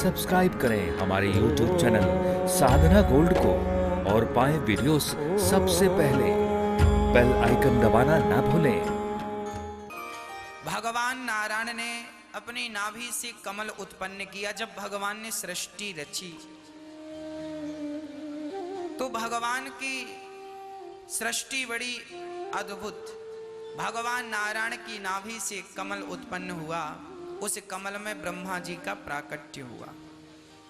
Subscribe करें हमारे YouTube channel साधना gold को और पाएं वीडियोस सबसे पहले। बेल आइकन दबाना ना भूलें। भगवान नारायण ने अपनी नाभि से कमल उत्पन्न किया। जब भगवान ने सृष्टि रची तो भगवान की सृष्टि बड़ी अद्भुत। भगवान नारायण की नाभि से कमल उत्पन्न हुआ। उस कमल में ब्रह्मा जी का प्राकट्य हुआ।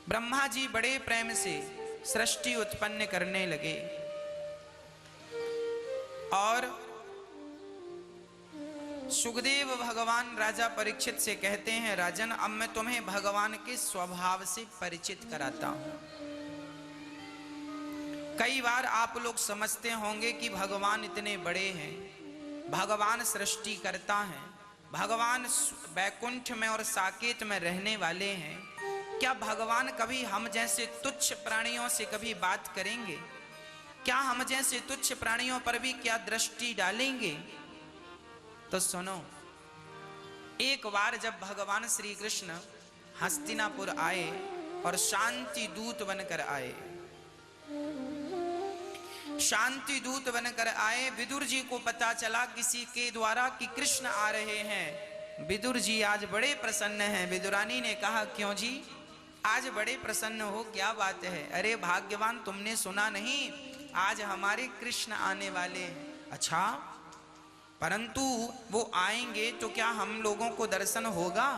ब्रह्मा जी बड़े प्रेम से सृष्टि उत्पन्न करने लगे और सुखदेव भगवान राजा परीक्षित से कहते हैं, राजन अब मैं तुम्हें भगवान के स्वभाव से परिचित कराता हूं। कई बार आप लोग समझते होंगे कि भगवान इतने बड़े हैं, भगवान सृष्टि करता है, भगवान वैकुंठ में और साकेत में रहने वाले हैं। क्या भगवान कभी हम जैसे तुच्छ प्राणियों से कभी बात करेंगे? क्या हम जैसे तुच्छ प्राणियों पर भी क्या दृष्टि डालेंगे? तो सुनो, एक बार जब भगवान श्री कृष्ण हस्तिनापुर आए और शांति दूत बनकर आए, शांति दूत बनकर आए, विदुर जी को पता चला किसी के द्वारा कि कृष्ण आ रहे हैं। विदुर जी आज बड़े प्रसन्न हैं। विदुरानी ने कहा, क्यों जी आज बड़े प्रसन्न हो, क्या बात है? अरे भाग्यवान, तुमने सुना नहीं, आज हमारे कृष्ण आने वाले हैं। अच्छा, परंतु वो आएंगे तो क्या हम लोगों को दर्शन होगा?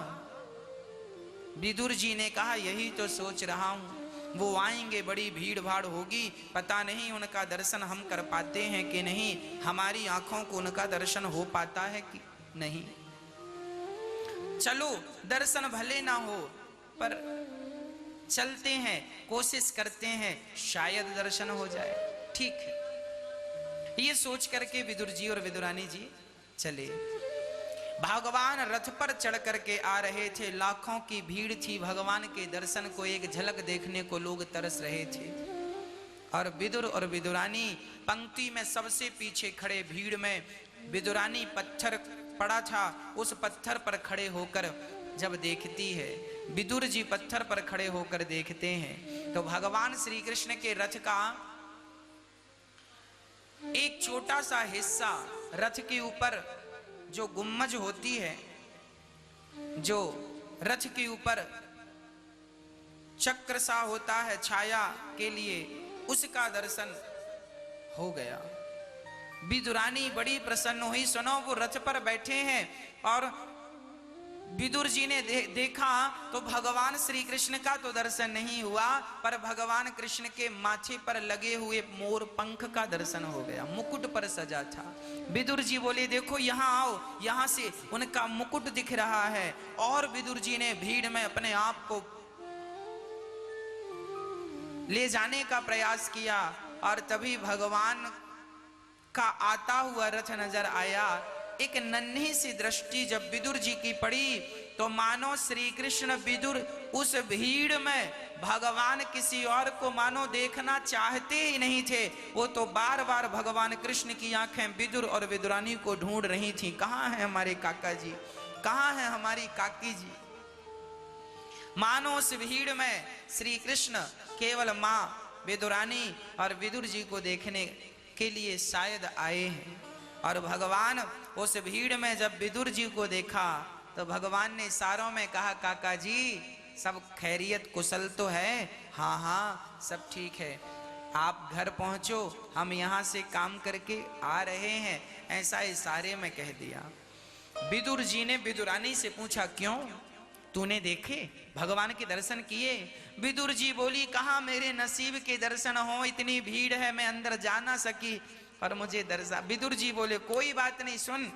विदुर जी ने कहा, यही तो सोच रहा हूं। वो आएंगे, बड़ी भीड़ भाड़ होगी, पता नहीं उनका दर्शन हम कर पाते हैं कि नहीं, हमारी आंखों को उनका दर्शन हो पाता है कि नहीं। चलो दर्शन भले ना हो पर चलते हैं, कोशिश करते हैं, शायद दर्शन हो जाए। ठीक है, ये सोच करके विदुर जी और विदुरानी जी चले। भगवान रथ पर चढ़ करके आ रहे थे, लाखों की भीड़ थी। भगवान के दर्शन को एक झलक देखने को लोग तरस रहे थे और विदुर और विदुरानी पंक्ति में सबसे पीछे खड़े। भीड़ में विदुरानी पत्थर पड़ा था, उस पत्थर पर खड़े होकर जब देखती है, विदुर जी पत्थर पर खड़े होकर देखते हैं तो भगवान श्री कृष्ण के रथ का एक छोटा सा हिस्सा, रथ के ऊपर जो गुम्मज होती है, जो रथ के ऊपर चक्र सा होता है छाया के लिए, उसका दर्शन हो गया। विदुरानी बड़ी प्रसन्न हुई। सुनो, वो रथ पर बैठे हैं और विदुर जी ने देखा तो भगवान श्री कृष्ण का तो दर्शन नहीं हुआ, पर भगवान कृष्ण के माथे पर लगे हुए मोर पंख का दर्शन हो गया। मुकुट पर सजा था। विदुर जी बोले, देखो यहाँ आओ, यहाँ से उनका मुकुट दिख रहा है। और विदुर जी ने भीड़ में अपने आप को ले जाने का प्रयास किया और तभी भगवान का आता हुआ रथ नजर आया। एक नन्ही सी दृष्टि जब विदुर जी की पड़ी तो मानो श्री कृष्ण विदुर उस भीड़ में भगवान किसी और को मानो देखना चाहते ही नहीं थे। वो तो बार बार भगवान कृष्ण की आंखें विदुर और विदुरानी को ढूंढ रही थी। कहाँ है हमारे काका जी, कहाँ है हमारी काकी जी? मानो उस भीड़ में श्री कृष्ण केवल मां विदुरानी और विदुर जी को देखने के लिए शायद आए हैं। और भगवान उस भीड़ में जब विदुर जी को देखा तो भगवान ने इशारों में कहा, काका जी सब खैरियत कुशल तो है? हाँ हाँ सब ठीक है, आप घर पहुंचो, हम यहाँ से काम करके आ रहे हैं, ऐसा इशारे में कह दिया। विदुर जी ने विदुरानी से पूछा, क्यों, तूने देखे, भगवान के दर्शन किए? विदुर जी बोली, कहाँ मेरे नसीब के दर्शन हो, इतनी भीड़ है, मैं अंदर जा ना सकी और मुझे दर्शन। विदुर जी बोले, कोई बात नहीं, सुन,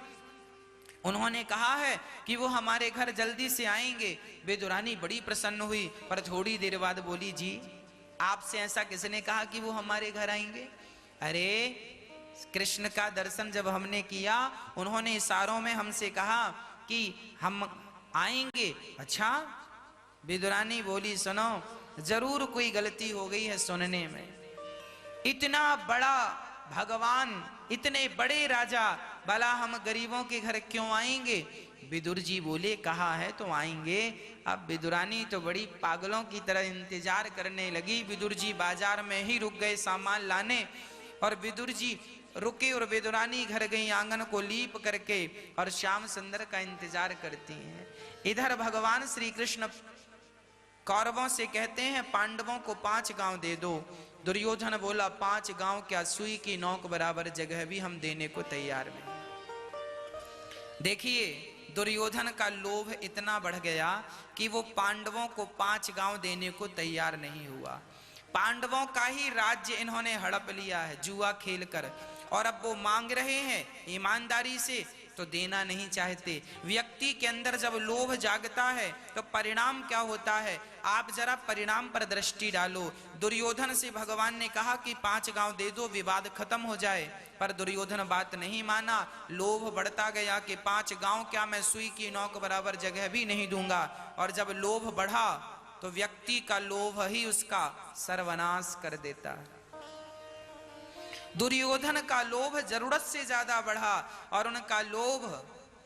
उन्होंने कहा है कि वो हमारे घर जल्दी से आएंगे। विदुरानी बड़ी प्रसन्न हुई पर थोड़ी देर बाद बोली, जी आपसे ऐसा किसने कहा कि वो हमारे घर आएंगे? अरे कृष्ण का दर्शन जब हमने किया, उन्होंने इशारों में हमसे कहा कि हम आएंगे। अच्छा? विदुरानी बोली, सुनो, जरूर कोई गलती हो गई है सुनने में। इतना बड़ा भगवान, इतने बड़े राजा, भला हम गरीबों के घर क्यों आएंगे? विदुर जी बोले कहा है तो आएंगे। अब विदुरानी तो बड़ी पागलों की तरह इंतजार करने लगी। विदुर जी बाजार में ही रुक गए सामान लाने, और विदुर जी रुके और विदुरानी घर गई आंगन को लीप करके और श्याम सुंदर का इंतजार करती हैं। इधर भगवान श्री कृष्ण कौरवों से कहते हैं पांडवों को 5 गांव दे दो। दुर्योधन बोला 5 गांव क्या, सुई की नोक बराबर जगह भी हम देने को तैयार हैं। देखिए दुर्योधन का लोभ इतना बढ़ गया कि वो पांडवों को 5 गांव देने को तैयार नहीं हुआ। पांडवों का ही राज्य इन्होंने हड़प लिया है जुआ खेलकर, और अब वो मांग रहे हैं ईमानदारी से तो देना नहीं चाहते। व्यक्ति के अंदर जब लोभ जागता है तो परिणाम क्या होता है, आप जरा परिणाम पर दृष्टि डालो। दुर्योधन से भगवान ने कहा कि 5 गांव दे दो, विवाद खत्म हो जाए, पर दुर्योधन बात नहीं माना। लोभ बढ़ता गया कि 5 गांव क्या, मैं सुई की नोक बराबर जगह भी नहीं दूंगा। और जब लोभ बढ़ा तो व्यक्ति का लोभ ही उसका सर्वनाश कर देता है। दुर्योधन का लोभ जरूरत से ज्यादा बढ़ा और उनका लोभ,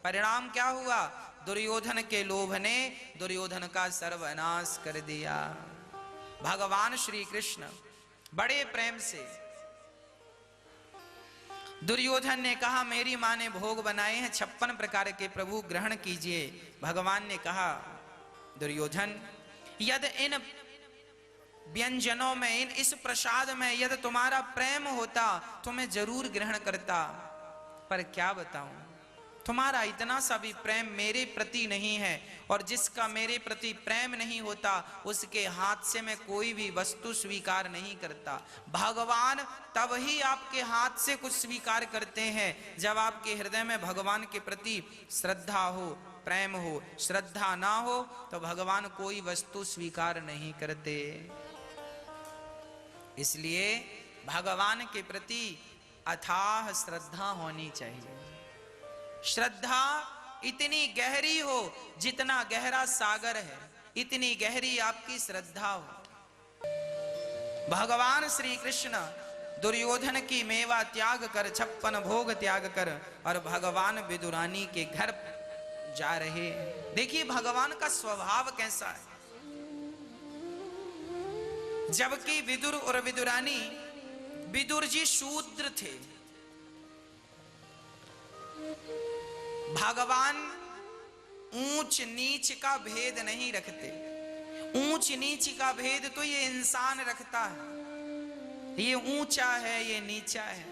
परिणाम क्या हुआ, दुर्योधन के लोभ ने दुर्योधन का सर्वनाश कर दिया। भगवान श्री कृष्ण बड़े प्रेम से, दुर्योधन ने कहा मेरी मां ने भोग बनाए हैं 56 प्रकार के, प्रभु ग्रहण कीजिए। भगवान ने कहा दुर्योधन यदि इन व्यंजनों में, इस प्रसाद में यदि तुम्हारा प्रेम होता तो मैं जरूर ग्रहण करता, पर क्या बताऊं तुम्हारा इतना सा भी प्रेम मेरे प्रति नहीं है, और जिसका मेरे प्रति प्रेम नहीं होता उसके हाथ से मैं कोई भी वस्तु स्वीकार नहीं करता। भगवान तब ही आपके हाथ से कुछ स्वीकार करते हैं जब आपके हृदय में भगवान के प्रति श्रद्धा हो, प्रेम हो। श्रद्धा ना हो तो भगवान कोई वस्तु स्वीकार नहीं करते। इसलिए भगवान के प्रति अथाह श्रद्धा होनी चाहिए। श्रद्धा इतनी गहरी हो जितना गहरा सागर है, इतनी गहरी आपकी श्रद्धा हो। भगवान श्री कृष्ण दुर्योधन की मेवा त्याग कर, 56 भोग त्याग कर और भगवान विदुरानी के घर जा रहे। देखिए भगवान का स्वभाव कैसा है। जबकि विदुर और विदुरानी, विदुर जी शूद्र थे, भगवान ऊंच नीच का भेद नहीं रखते। ऊंच नीच का भेद तो ये इंसान रखता है, ये ऊंचा है ये नीचा है,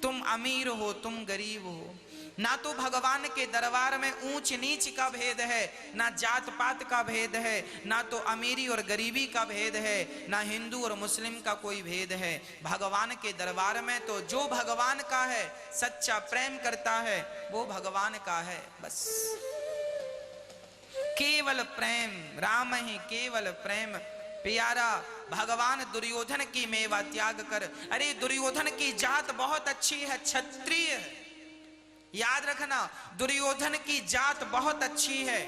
तुम अमीर हो तुम गरीब हो। ना तो भगवान के दरबार में ऊंच नीच का भेद है, ना जात पात का भेद है, ना तो अमीरी और गरीबी का भेद है, ना हिंदू और मुस्लिम का कोई भेद है। भगवान के दरबार में तो जो भगवान का है, सच्चा प्रेम करता है, वो भगवान का है। बस केवल प्रेम, राम ही केवल प्रेम प्यारा। भगवान दुर्योधन की मेवा त्याग कर, अरे दुर्योधन की जात बहुत अच्छी है, क्षत्रिय है, याद रखना दुर्योधन की जात बहुत अच्छी है,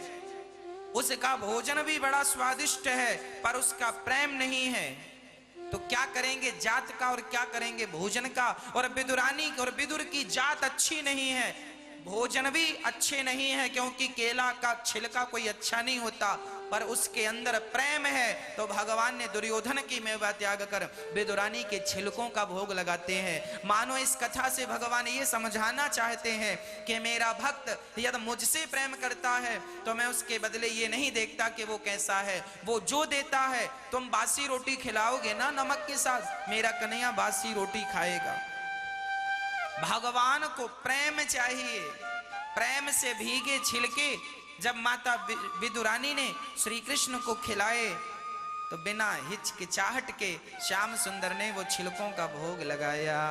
उसका भोजन भी बड़ा स्वादिष्ट है, पर उसका प्रेम नहीं है। तो क्या करेंगे जात का और क्या करेंगे भोजन का। और विदुरानी और विदुर की जात अच्छी नहीं है, भोजन भी अच्छे नहीं है, क्योंकि केला का छिलका कोई अच्छा नहीं होता, पर उसके अंदर प्रेम है। तो भगवान ने दुर्योधन की मेवा त्याग कर विदुरानी के छिलकों का भोग लगाते हैं। मानो इस कथा से भगवान ये समझाना चाहते हैं कि मेरा भक्त यदि मुझसे प्रेम करता है तो मैं उसके बदले ये नहीं देखता कि वो कैसा है, वो जो देता है। तुम बासी रोटी खिलाओगे ना नमक के साथ, मेरा कन्हैया बासी रोटी खाएगा। भगवान को प्रेम चाहिए, प्रेम से भीगे छिलके जब माता विदुरानी ने श्री कृष्ण को खिलाए तो बिना हिचकिचाहट के श्याम सुंदर ने वो छिलकों का भोग लगाया।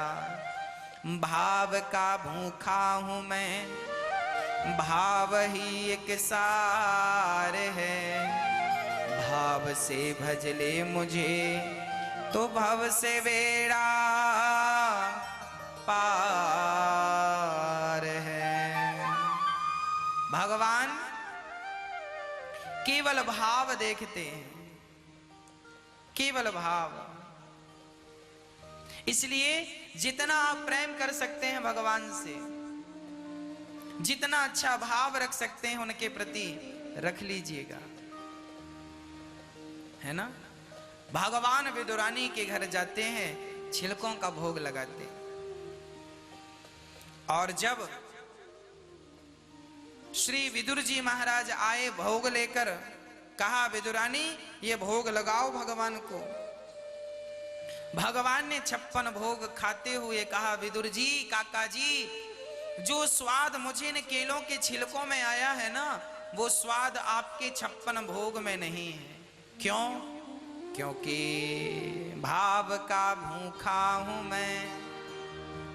भाव का भूखा हूं मैं, भाव ही एक सार है, भाव से भज ले मुझे तो भव से बेड़ा पार है। भगवान केवल भाव देखते हैं, केवल भाव। इसलिए जितना आप प्रेम कर सकते हैं भगवान से, जितना अच्छा भाव रख सकते हैं उनके प्रति रख लीजिएगा, है ना। भगवान विदुरानी के घर जाते हैं, छिलकों का भोग लगाते हैं। और जब श्री विदुर जी महाराज आए भोग लेकर, कहा विदुरानी ये भोग लगाओ भगवान को। भगवान ने 56 भोग खाते हुए कहा, विदुर जी, काका जी, जो स्वाद मुझे इन केलों के छिलकों में आया है ना, वो स्वाद आपके 56 भोग में नहीं है। क्यों? क्योंकि भाव का भूखा हूं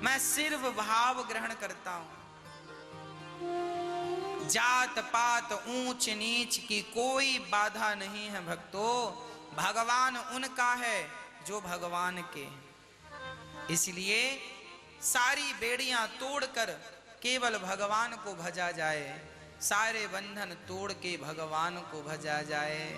मैं सिर्फ भाव ग्रहण करता हूं। जात पात ऊंच नीच की कोई बाधा नहीं है भक्तों। भगवान उनका है जो भगवान के हैं। इसलिए सारी बेड़ियां तोड़कर केवल भगवान को भजा जाए, सारे बंधन तोड़ के भगवान को भजा जाए।